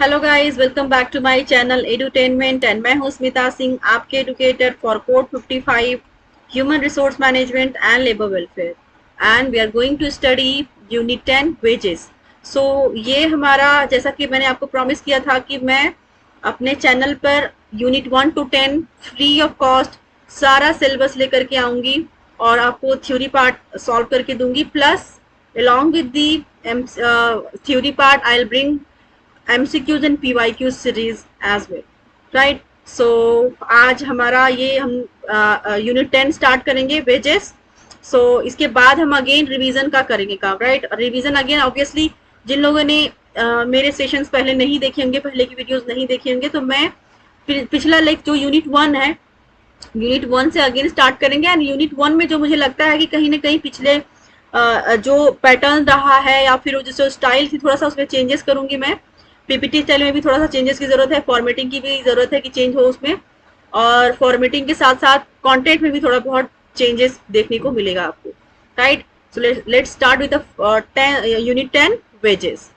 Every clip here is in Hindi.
Hello guys, welcome back to my channel Edutainment and मैं हूं स्मिता सिंह, आपके educator for code 55 human resource management and labour welfare and we are going to study unit 10 wages. So ये हमारा, जैसा कि मैंने आपको प्रॉमिस किया था कि मैं अपने channel per unit 1 to 10 free of cost सारा सिलेबस लेकर के आऊंगी और आपको थ्योरी पार्ट सॉल्व करके दूंगी, plus along with the theory part I'll bring MCQs and PYQs series as well, right. So आज हमारा ये हम यूनिट 10 स्टार्ट करेंगे, वेजेस। सो इसके बाद हम अगेन रिवीजन का करेंगे काम, राइट। रिवीजन अगेन ऑब्वियसली जिन लोगों ने मेरे सेशंस पहले नहीं देखे होंगे, पहले की वीडियोस नहीं देखे होंगे, तो मैं पिछला लाइक जो यूनिट 1 है, यूनिट 1 से अगेन स्टार्ट करेंगे। एंड यूनिट 1 में जो मुझे लगता है कि कहीं ना कहीं पिछले जो पैटर्न रहा है या फिर जो स्टाइल थी, थोड़ा सा उसमें चेंजेस करूंगी मैं। पीपीटी स्टाइल में भी थोड़ा सा चेंजेस की जरूरत है, फॉर्मेटिंग की भी जरूरत है कि चेंज हो उसमें, और फॉर्मेटिंग के साथ साथ कंटेंट में भी थोड़ा बहुत चेंजेस देखने को मिलेगा आपको, right. So let's start with unit 10 wages.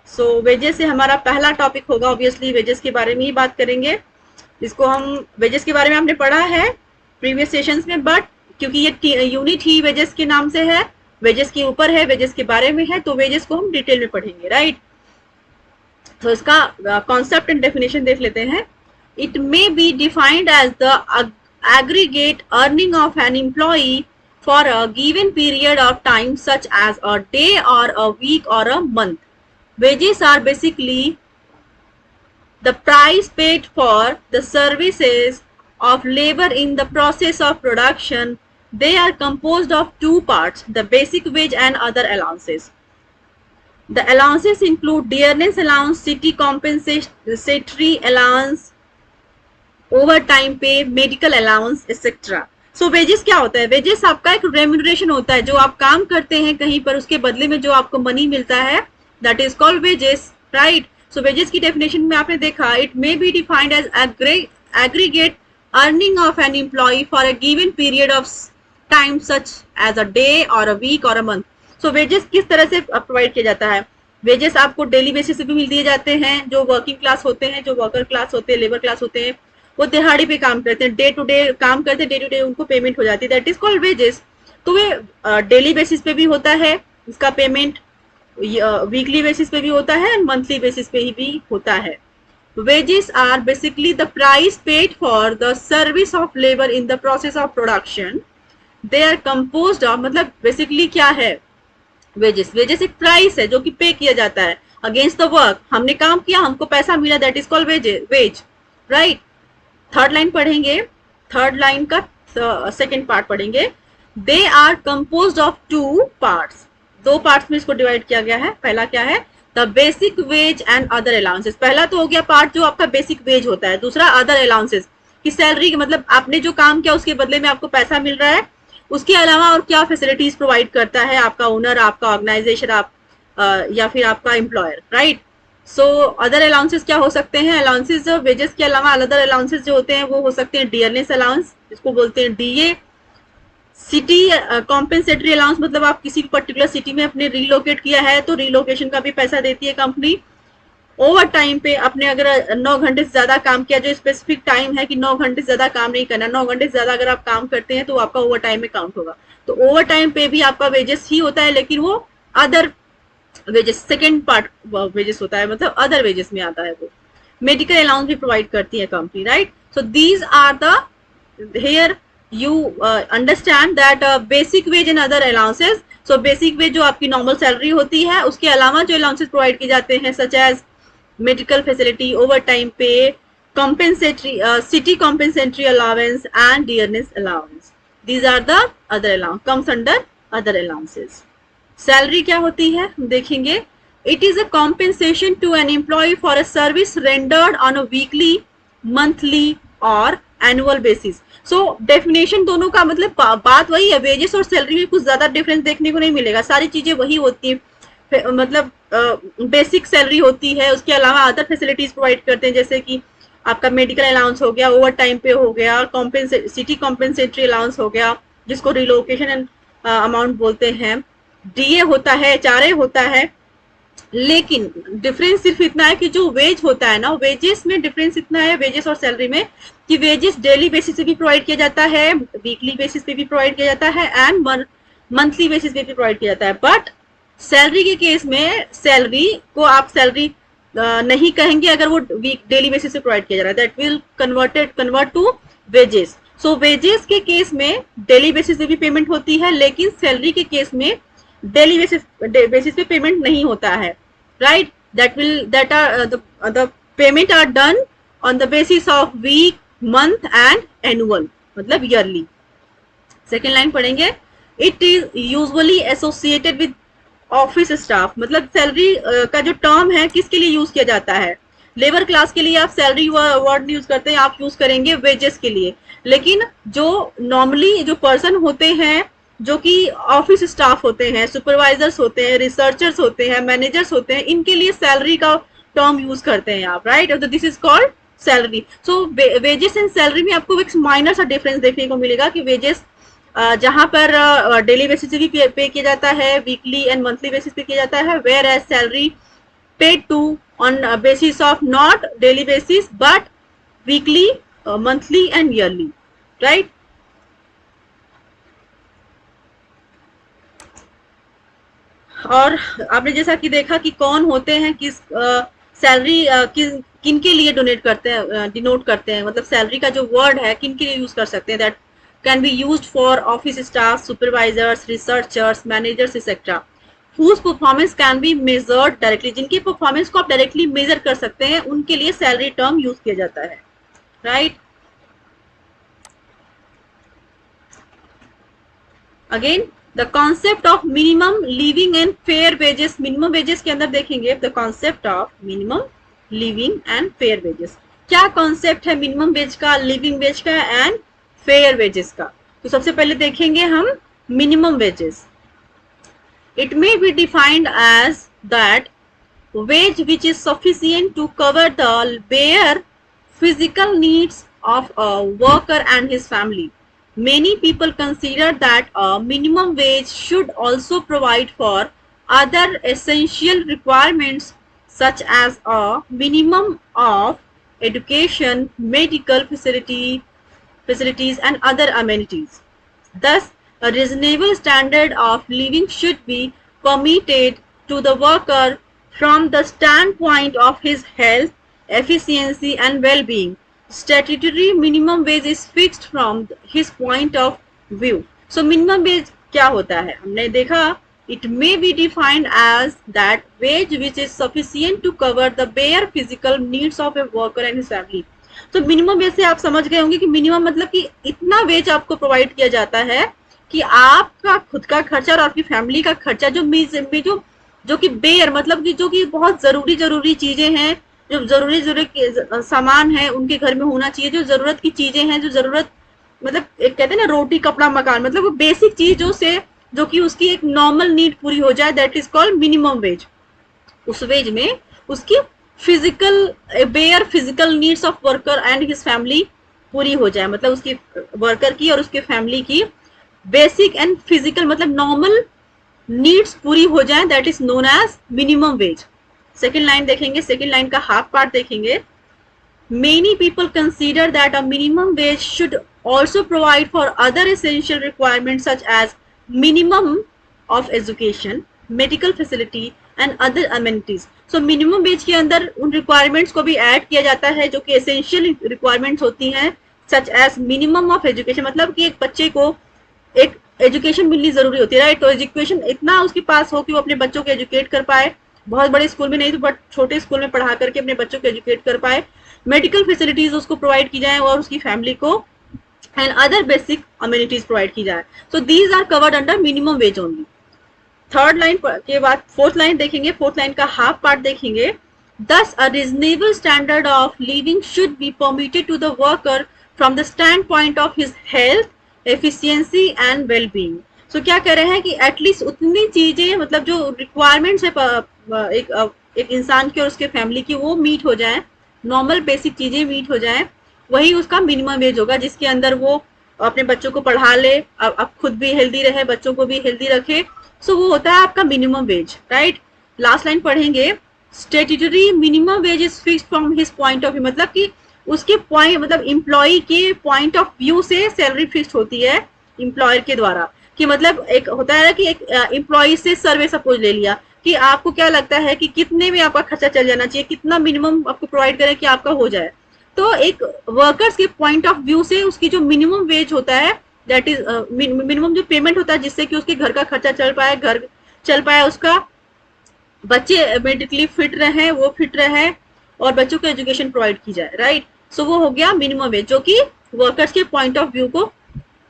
So wages से हमारा पहला टॉपिक होगा, ऑब्वियसली वेजेस के बारे में ही बात करेंगे। इसको हम वेजेस के बारे में हमने पढ़ा है प्रीवियस सेशंस में, बट क्योंकि ये यूनिट ही वेजेस के नाम से है, वेजेस के ऊपर है, वेजेस के बारे में है, तो वेजेस को हम डिटेल में पढ़ेंगे, राइट। तो इसका कॉन्सेप्ट एंड डेफिनेशन देख लेते हैं। It may be defined as the aggregate earning of an employee for a given period of time such as a day or a week or a month. Wages are basically the price paid for the services of labor in the process of production. They are composed of two parts, the basic wage and other allowances. The allowances include dearness allowance, city compensatory allowance, overtime pay, medical allowance, etc. So wages क्या होता है? wages आपका एक remuneration होता है, जो आप काम करते हैं कहीं पर, उसके बदले में जो आपको मनी मिलता है, that is called wages, right? So wages की definition में आपने देखा, it may be defined as aggregate earning of an employee for a given period of time such as a day or a week or a month. So wages किस तरह से प्रोवाइड किया जाता है? वेजेस आपको डेली बेसिस पे भी मिल दिए जाते हैं। जो वर्किंग क्लास होते हैं, जो वर्कर क्लास होते हैं, लेबर क्लास होते हैं, वो दिहाड़ी पे काम करते हैं, डे टू डे काम करते हैं, डे टू डे उनको पेमेंट हो जाती है, दैट इज कॉल्ड वेजेस। तो वे डेली बेसिस पे भी होता है इसका पेमेंट, वीकली बेसिस पे भी होता है, मंथली बेसिस पे ही भी होता है। Wages are basically the price paid for the service of labour in the process of production. They are composed of, मतलब बेसिकली क्या है वेजेस? वेजेस एक प्राइस है जो कि पे किया जाता है अगेंस्ट द वर्क। हमने काम किया, हमको पैसा मिला, that is called wage, right. Third line पढ़ेंगे, थर्ड लाइन का सेकेंड पार्ट पढ़ेंगे। They are composed of two parts, दो पार्ट्स में इसको डिवाइड किया गया है। पहला क्या है? The basic wage and other allowances. पहला तो हो गया पार्ट जो आपका बेसिक वेज होता है। दूसरा अदर अलाउंसेस की सैलरी, मतलब आपने जो काम किया उसके बदले में आपको पैसा मिल रहा है, उसके अलावा और क्या फैसिलिटीज प्रोवाइड करता है आपका ओनर, आपका ऑर्गेनाइजेशन, आप या फिर आपका employer, right. So other allowances क्या हो सकते हैं? अलाउंसेस वेजेस के अलावा अदर अलाउंसेस जो होते हैं वो हो सकते हैं डियरनेस अलाउंस, जिसको बोलते हैं डीए। सिटी कॉम्पेंसेटरी अलाउंस, मतलब आप किसी पर्टिकुलर सिटी में अपने रिलोकेट किया है तो रिलोकेशन का भी पैसा देती है कंपनी। ओवर टाइम पे आपने अगर 9 घंटे से ज्यादा काम किया, जो स्पेसिफिक टाइम है कि 9 घंटे से ज्यादा काम नहीं करना, 9 घंटे से ज्यादा अगर आप काम करते हैं तो आपका ओवर टाइम में काउंट होगा। तो ओवर टाइम पे भी आपका वेजेस ही होता है, लेकिन वो other wages, second part wages होता है, मतलब अदर वेजेस में आता है वो। मेडिकल अलाउंस भी प्रोवाइड करती है company, right. So these are the, here you understand that basic wage and other allowances. So basic wage जो आपकी नॉर्मल सैलरी होती है, उसके अलावा जो अलाउंसेस प्रोवाइड किए जाते हैं, such as medical facility, overtime pay, compensatory, city compensatory allowance and dearness allowance. These are the other allowance, comes under other allowances. Salary क्या होती है हम देखेंगे। It is a compensation to an employee for a service rendered on a weekly, monthly or annual basis. So definition दोनों का मतलब बात वही है, wages और salary में कुछ ज्यादा difference देखने को नहीं मिलेगा, सारी चीजें वही होती है। मतलब बेसिक सैलरी होती है, उसके अलावा अदर फैसिलिटीज प्रोवाइड करते हैं, जैसे कि आपका मेडिकल अलाउंस हो गया, ओवर टाइम पे हो गया, सिटी कॉम्पेंसेटरी अलाउंस हो गया, जिसको रिलोकेशन अमाउंट बोलते हैं, डीए होता है, एचआरए होता है, लेकिन डिफरेंस सिर्फ इतना है कि जो वेज होता है ना, वेजेस में डिफरेंस इतना है, वेजेस और सैलरी में, कि वेजेस डेली बेसिस पे भी प्रोवाइड किया जाता है, वीकली बेसिस पे भी प्रोवाइड किया जाता है, एंड मंथली बेसिस पे भी प्रोवाइड किया जाता है। बट सैलरी के केस में सैलरी को आप सैलरी नहीं कहेंगे अगर वो वीक डेली बेसिस पे प्रोवाइड किया जा रहा है, that will convert to wages. So wages के केस में डेली बेसिस पे भी पेमेंट होती है, लेकिन सैलरी के केस में डेली बेसिस पे पेमेंट नहीं होता है, right? That are the payment are done on the basis of week, month and annual, मतलब ईयरली। सेकेंड लाइन पढ़ेंगे, it is usually associated with office staff, मतलब सैलरी का जो टर्म है किसके लिए यूज किया जाता है? लेबर क्लास के लिए आप सैलरी वर्ड यूज करते हैं, आप यूज करेंगे वेजेस के लिए। लेकिन जो नॉर्मली जो पर्सन होते हैं, जो कि ऑफिस स्टाफ होते हैं, सुपरवाइजर्स होते हैं, रिसर्चर्स होते हैं, मैनेजर्स होते हैं, इनके लिए सैलरी का टर्म यूज करते हैं आप, राइट? तो this is called salary. So wages and salary में आपको एक माइनर सा डिफरेंस देखने को मिलेगा कि वेजेस जहां पर डेली बेसिस पे भी पे किया जाता है, वीकली एंड मंथली बेसिस पे किया जाता है, where as salary paid to on basis of not daily basis but weekly, monthly and yearly, right? और आपने जैसा कि देखा कि कौन होते हैं, किस सैलरी किन के लिए डोनेट करते हैं, डिनोट करते हैं, मतलब सैलरी का जो वर्ड है किन के लिए यूज कर सकते हैं, that can be used for office staff, supervisors, researchers, managers etcetera whose performance can be measured directly, जिनकी परफॉर्मेंस को आप डायरेक्टली मेजर कर सकते हैं, उनके लिए सैलरी टर्म यूज किया जाता है, right? Again the concept of minimum living and fair wages, minimum wages के अंदर देखेंगे the concept of minimum living and fair wages. क्या कॉन्सेप्ट है मिनिमम वेज का, लिविंग वेज का एंड फेयर वेजेस का? तो सबसे पहले देखेंगे हम minimum wages. It may be defined as that wage which is sufficient to cover the bare physical needs of a worker and his family. Many people consider that a minimum wage should also provide for other essential requirements such as a minimum of education, medical facilities and other amenities. Thus, a reasonable standard of living should be permitted to the worker from the standpoint of his health, efficiency and well-being. Statutory minimum wage is fixed from his point of view. So minimum wage क्या होता है? हमने देखा it may be defined as that wage which is sufficient to cover the bare physical needs of a worker and his family. तो मिनिमम वेज से आप समझ गए होंगे कि मिनिमम मतलब कि इतना वेज आपको प्रोवाइड किया जाता है कि आपका खुद का खर्चा और आपकी फैमिली का खर्चा जो कि बेयर मतलब कि जो कि बहुत जरूरी चीजें हैं, जो जरूरी सामान है उनके घर में होना चाहिए, जो जरूरत की चीजें हैं, जो जरूरत मतलब एक कहते हैं ना रोटी कपड़ा मकान, मतलब वो बेसिक चीजों से जो कि उसकी एक नॉर्मल नीड पूरी हो जाए, that is called minimum wage. उस वेज में उसकी physical bare physical needs of worker and his family पूरी हो जाए, मतलब उसकी वर्कर की और उसके फैमिली की बेसिक एंड फिजिकल मतलब नॉर्मल नीड्स पूरी हो जाए, that is known as minimum wage. Second line देखेंगे, सेकेंड लाइन का हाफ पार्ट देखेंगे। Many people consider that a minimum wage should also provide for other essential requirements such as minimum of education, medical facility and other amenities. So minimum wage के अंदर उन requirements को भी add किया जाता है जो कि essential requirements होती हैं, such as minimum of education, मतलब कि एक बच्चे को एक एजुकेशन मिलनी जरूरी होती है, राइट? तो एजुकेशन इतना उसके पास हो कि वो अपने बच्चों को एजुकेट कर पाए, बहुत बड़े स्कूल में नहीं तो बट छोटे स्कूल में पढ़ा करके अपने बच्चों को एजुकेट कर पाए, मेडिकल फैसिलिटीज उसको प्रोवाइड की जाए और उसकी फैमिली को and other basic amenities provide की जाए। So these are covered under minimum wage only. Third line के बाद फोर्थ लाइन देखेंगे, फोर्थ लाइन का हाफ पार्ट देखेंगे। Thus, a reasonable standard of living should be permitted to the worker from the standpoint of his health, efficiency and well-being. So क्या कह रहे हैं कि एटलीस्ट उतनी चीजें मतलब जो रिक्वायरमेंट्स है एक इंसान की और उसके फैमिली की वो मीट हो जाए, नॉर्मल बेसिक चीजें मीट हो जाए, वही उसका मिनिमम वेज होगा, जिसके अंदर वो अपने बच्चों को पढ़ा ले, अब खुद भी हेल्दी रहे, बच्चों को भी हेल्दी रखे। सो वो होता है आपका minimum wage, right? Last line पढ़ेंगे, statutory minimum wage is fixed from his point of view, मतलब कि उसके पॉइंट मतलब एम्प्लॉय के पॉइंट ऑफ व्यू से सैलरी फिक्स्ड होती है एम्प्लॉयर के द्वारा। कि मतलब एक होता है ना कि एक एम्प्लॉय से सर्वे सपोज ले लिया कि आपको क्या लगता है कि कितने में आपका खर्चा चल जाना चाहिए, कितना मिनिमम आपको प्रोवाइड करें कि आपका हो जाए। तो एक वर्कर्स के पॉइंट ऑफ व्यू से उसकी जो मिनिमम वेज होता है, दैट इज मिनिमम जो पेमेंट होता है जिससे कि उसके घर का खर्चा चल पाए, घर चल पाए उसका, बच्चे मेडिकली फिट रहे, वो फिट रहे और बच्चों को एजुकेशन प्रोवाइड की जाए, राइट। सो वो हो गया मिनिमम वेज, जो कि वर्कर्स के पॉइंट ऑफ व्यू को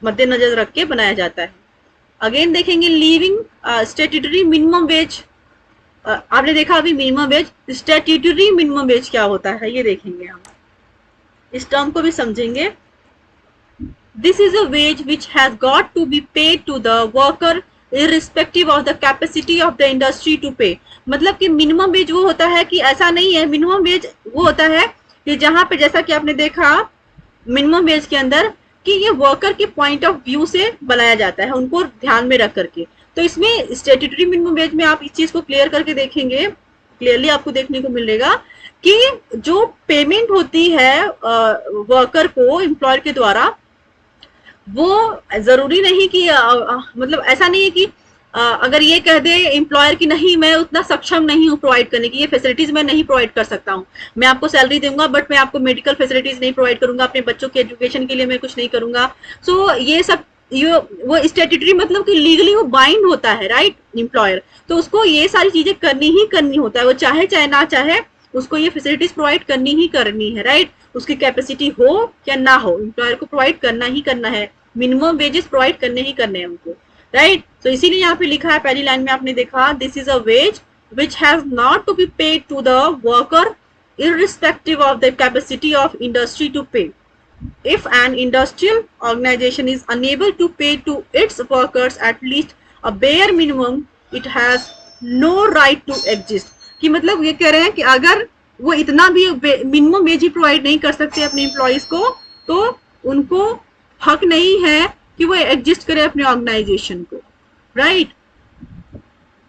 मद्देनजर रख के बनाया जाता है। अगेन देखेंगे लिविंग स्टेट्यूटरी मिनिमम वेज। आपने देखा अभी minimum wage, statutory minimum veg क्या होता है ये देखेंगे हम, इस टर्म को भी समझेंगे। This is a wage which has got to be paid to the worker irrespective of the capacity of the industry to pay। मतलब कि मिनिमम वेज वो होता है कि ऐसा नहीं है, मिनिमम वेज वो होता है कि जहां पे जैसा कि आपने देखा मिनिमम वेज के अंदर कि ये वर्कर के पॉइंट ऑफ व्यू से बनाया जाता है, उनको ध्यान में रख करके। तो इसमें स्टेट्यूटरी मिनिमम वेज में आप इस चीज को क्लियर करके देखेंगे, क्लियरली आपको देखने को मिलेगा कि जो पेमेंट होती है वर्कर को एम्प्लॉयर के द्वारा, वो जरूरी नहीं कि मतलब ऐसा नहीं है कि अगर ये कह दे एम्प्लॉयर की नहीं मैं उतना सक्षम नहीं हूँ प्रोवाइड करने की, ये फैसिलिटीज मैं नहीं प्रोवाइड कर सकता हूँ, मैं आपको सैलरी दूंगा बट मैं आपको मेडिकल फैसिलिटीज नहीं प्रोवाइड करूंगा, अपने बच्चों के एजुकेशन के लिए मैं कुछ नहीं करूंगा। सो ये सब वो स्टेट्यूटरी मतलब कि लीगली वो बाइंड होता है, राइट, एम्प्लॉयर। तो उसको ये सारी चीजें करनी ही करनी होता है, वो चाहे चाहे ना चाहे उसको ये फैसिलिटीज प्रोवाइड करनी ही करनी है, राइट। उसकी कैपेसिटी हो या ना हो, एम्प्लॉयर को प्रोवाइड करना ही करना है, मिनिमम वेजेस प्रोवाइड करने ही करने हैं उनको, राइट। तो इसीलिए यहाँ पे लिखा है पहली लाइन में आपने देखा, this is a wage which has not to be paid to the worker irrespective of the capacity of industry to pay। If an industrial organization is unable to pay to its workers at least a bare minimum, it has no right to exist। कि मतलब ये कह रहे हैं कि अगर वो इतना भी मिनिमम वेज ही प्रोवाइड नहीं कर सकते अपने एम्प्लॉयज को, तो उनको हक नहीं है कि वो एग्जिस्ट करे अपने ऑर्गेनाइजेशन को, राइट।